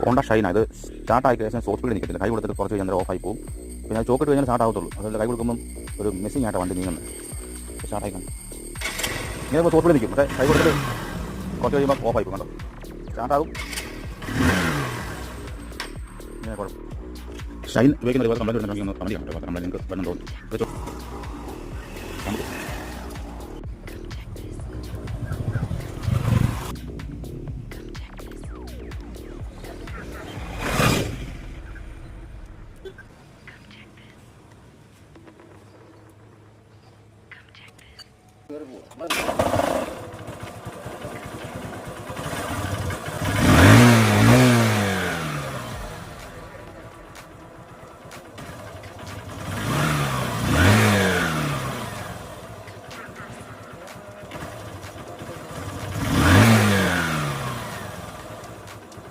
Honda Shine ഇത് സ്റ്റാർട്ടായി കഴിഞ്ഞാൽ sauce speed നിൽക്കത്തില്ല. കൈ കൊടുത്തിട്ട് കുറച്ച് കഴിഞ്ഞാൽ ഓഫായി പോകും. പിന്നെ അത് ചോക്കിട്ട് കഴിഞ്ഞാൽ സ്റ്റാർട്ട് ആകത്തുള്ളൂ. അതുകൊണ്ട് കൈ കൊടുക്കുമ്പം ഒരു മിസ്സിംഗ് ആയിട്ടാണ് വണ്ടി നീങ്ങുന്നത്. സ്റ്റാർട്ടായി കാണും ഇങ്ങനെ സോസ് സ്പീഡ് നിൽക്കും. പക്ഷേ കൈ കൊടുത്തിട്ട് കുറച്ച് കഴിയുമ്പോൾ ഓഫായി പോകും. കണ്ടോ സ്റ്റാർട്ടാകും. ഇങ്ങനെ കുഴപ്പം ഷൈൻ ഉപയോഗിക്കുന്ന ഒരുപാട് കംപ്ലൈൻറ്റ് വരുന്നുണ്ടെങ്കിൽ ഒന്ന് കമൻറ്റ് ചെയ്യാം കേട്ടോ. കംപ്ലൈൻറ്റ് നിങ്ങൾക്ക് വരുന്നുണ്ടോ.